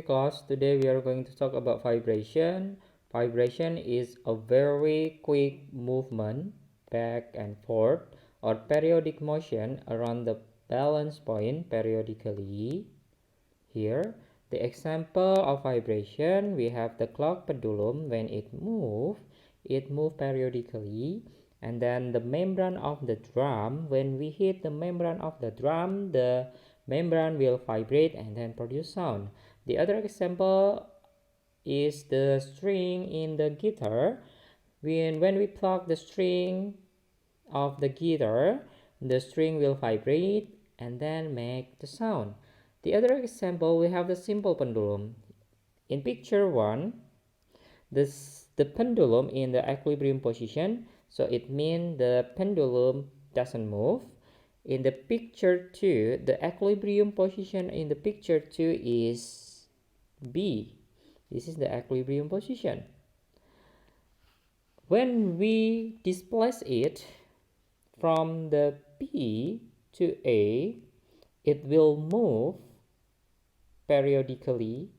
class, today we are going to talk about vibration. Vibration is a very quick movement back and forth or periodic motion around the balance point periodically. Here, the example of vibration, we have the clock pendulum. When it moves periodically. And then the membrane of the drum, when we hit the membrane of the drum, the membrane will vibrate and then produce sound. The other example is the string in the guitar. When we pluck the string of the guitar, the string will vibrate and then make the sound. The other example, we have the simple pendulum. In picture 1, the pendulum in the equilibrium position, so it means the pendulum doesn't move. In the picture 2, the equilibrium position in the picture 2 is B. This is the equilibrium position. When we displace it from the B to A, it will move periodically.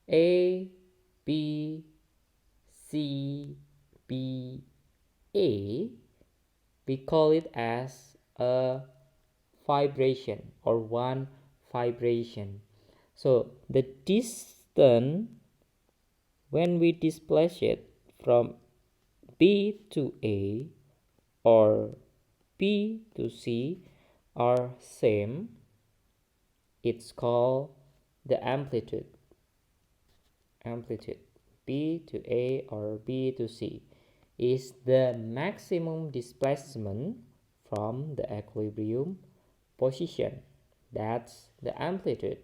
A, B, C, B, A, we call it as a vibration or one vibration. So the distance when we displace it from B to A or B to C are same. It's called the amplitude. B to A or B to C is the maximum displacement from the equilibrium position. That's the amplitude.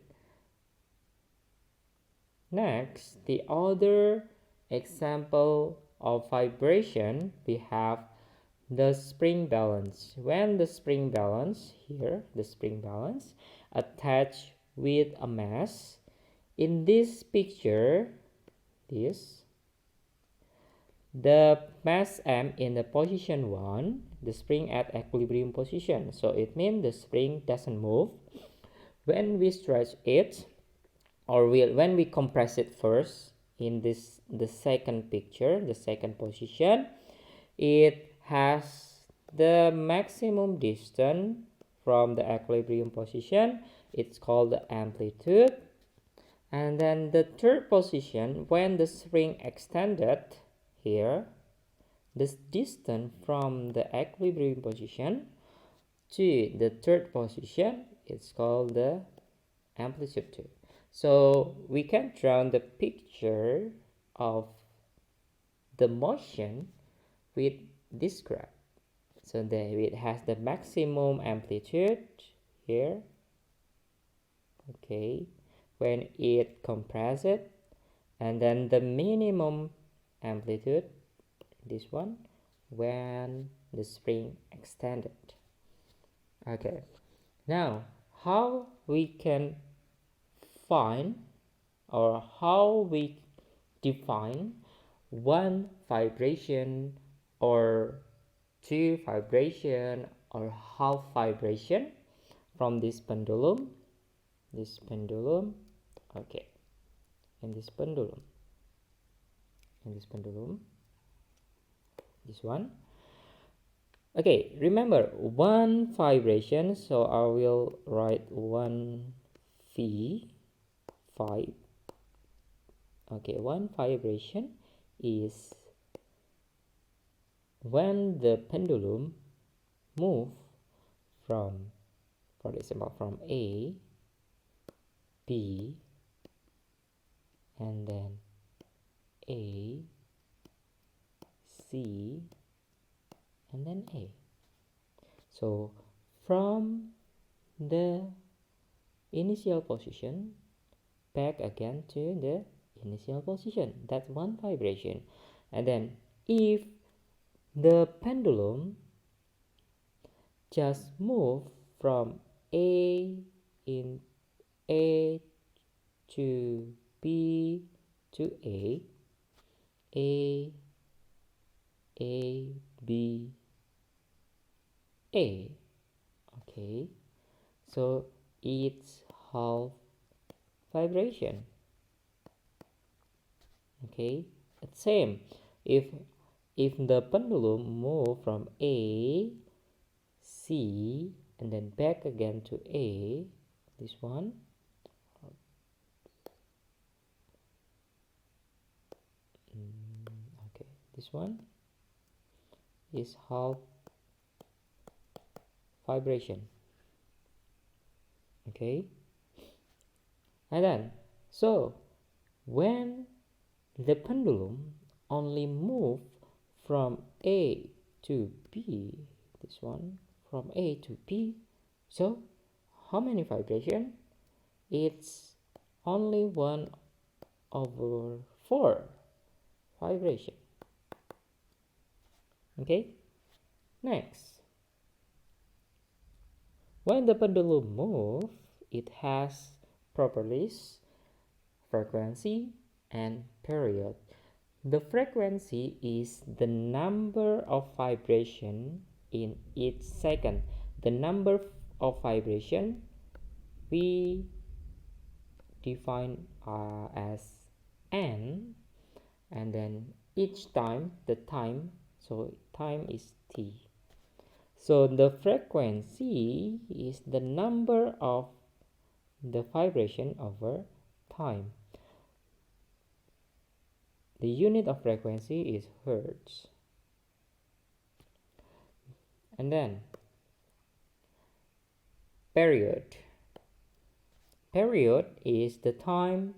Next, the other example of vibration, we have the spring balance. When the spring balance, here the spring balance attached with a mass, in this picture, the mass M in the position 1, the spring at equilibrium position, so it means the spring doesn't move. When we stretch it or when we compress it first in the second picture, the second position, it has the maximum distance from the equilibrium position. It's called the amplitude. And then the third position, when the spring extended here, this distance from the equilibrium position to the third position, it's called the amplitude. So we can draw the picture of the motion with this graph. So it has the maximum amplitude here, okay, when it compresses, and then the minimum amplitude, this one, when the spring extended. Okay, now how we can find or how we define one vibration or two vibration or half vibration from this pendulum, okay, and this pendulum, this one. Okay, remember one vibration, so I will write 1 V 5. Okay, one vibration is when the pendulum move from, for example, from A, B, and then A, C, and then A. So from the initial position back again to the initial position, that's one vibration. And then if the pendulum just move from A to B to A, B, A, okay, so it's half vibration. Okay, it's same. if the pendulum move from A, C, and then back again to A, this one, okay, this one is half vibration. Okay, and then so when the pendulum only move from A to B, this one, from A to B, so how many vibration? It's only 1/4 vibration. Okay, next, when the pendulum move, it has properties, frequency, and period. The frequency is the number of vibration in each second. The number of vibration we define as n, and then each time the time, so time is t. So the frequency is the number of the vibration over time. The unit of frequency is hertz. And then period. Period is the time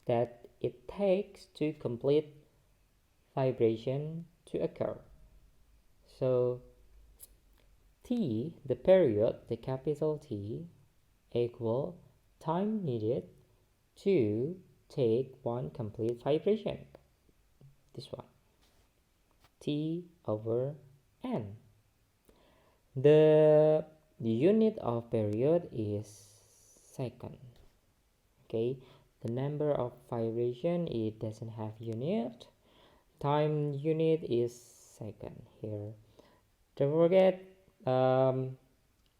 that it takes to complete vibration to occur. So T, the period, the capital T, equal time needed to take one complete vibration. This one, T over N. The unit of period is second. Okay, the number of vibration, it doesn't have unit. Time unit is second here. Don't forget,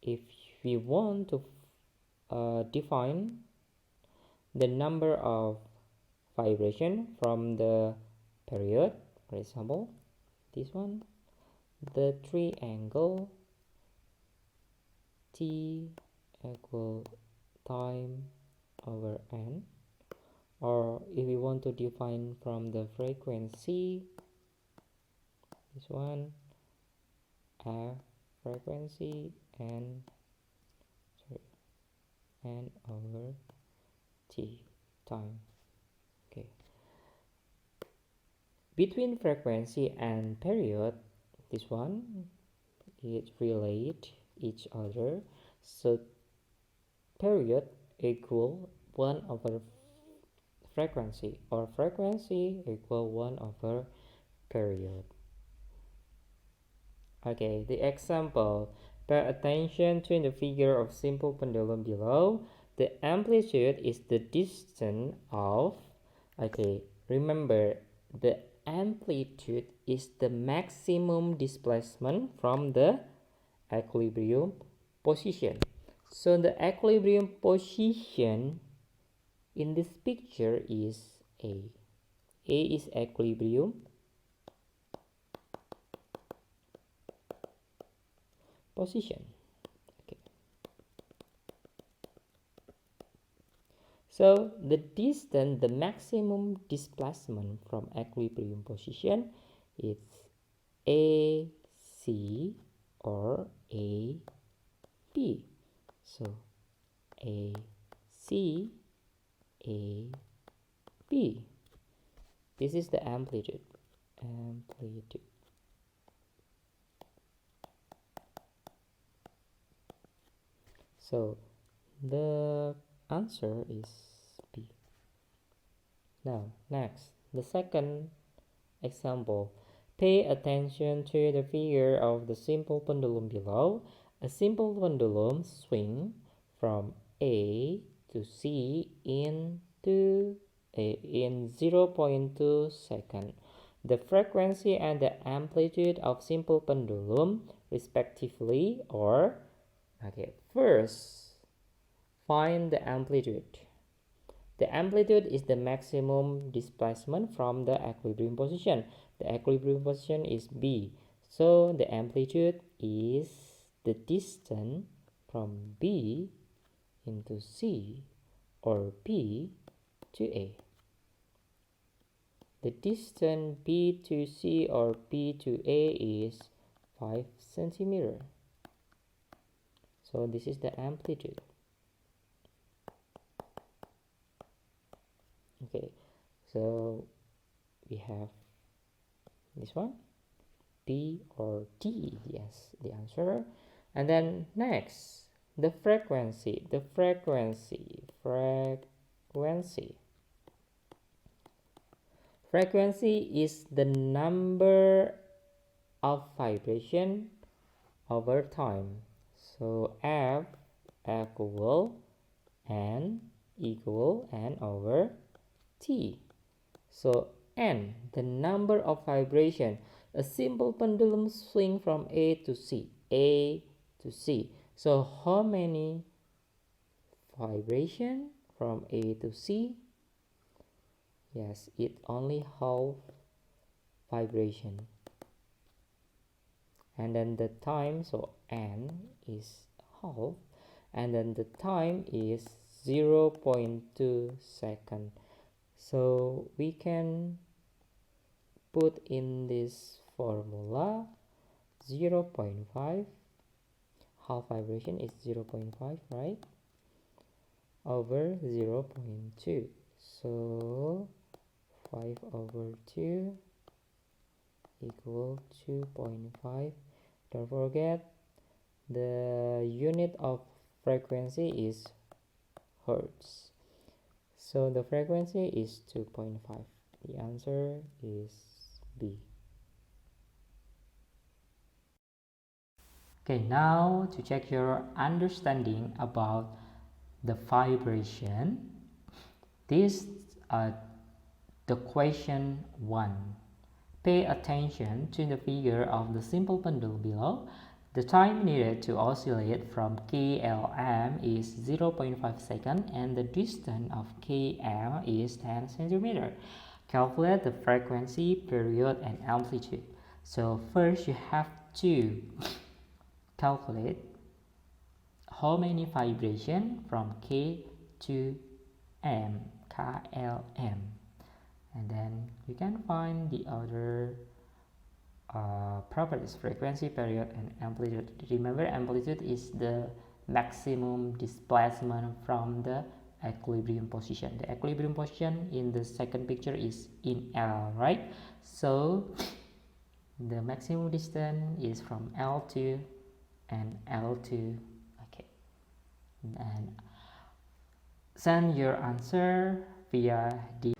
if we want to define the number of vibration from the period, for example, this one, the triangle T equal time over N, or if we want to define from the frequency, this one, frequency N over T, time. Okay, between frequency and period, this one, it relate each other. So period equal 1 over frequency, or frequency equal 1 over period. Okay, the example. Pay attention to the figure of simple pendulum below. The amplitude is the distance of, okay, remember, the amplitude is the maximum displacement from the equilibrium position. So the equilibrium position in this picture is A. A is equilibrium position. Okay. So the distance, the maximum displacement from equilibrium position is AC or AB. So AC, AB. This is the amplitude. So the answer is B. Now next, the second example. Pay attention to the figure of the simple pendulum below. A simple pendulum swing from A to C in 0.2 seconds. The frequency and the amplitude of simple pendulum respectively, or okay, first find the amplitude. The amplitude is the maximum displacement from the equilibrium position. The equilibrium position is B. So the amplitude is the distance from B into C or B to A. The distance B to C or B to A is 5 centimeter. So this is the amplitude. Okay, so we have this one, P or T. Yes, the answer. And then next, the frequency. Frequency is the number of vibration over time. So F equal N over T. So N, the number of vibration. A simple pendulum swing from A to C. So how many vibration from A to C? Yes, it only half vibration. And then the time, so N is half, and then the time is 0.2 seconds. So we can put in this formula 0.5, half vibration is 0.5, right, over 0.2. So 5 over 2 equal 2.5. Don't forget the unit of frequency is hertz. So the frequency is 2.5. The answer is B. Okay, now to check your understanding about the vibration, this the question 1. Pay attention to the figure of the simple pendulum below. The time needed to oscillate from KLM is 0.5 seconds and the distance of KM is 10 centimeters. Calculate the frequency, period, and amplitude. So first you have to calculate how many vibration from K to M, KLM. And then you can find the other properties: frequency, period, and amplitude. Remember, amplitude is the maximum displacement from the equilibrium position. The equilibrium position in the second picture is in L, right? So the maximum distance is from L2 and L2. Okay, and send your answer via the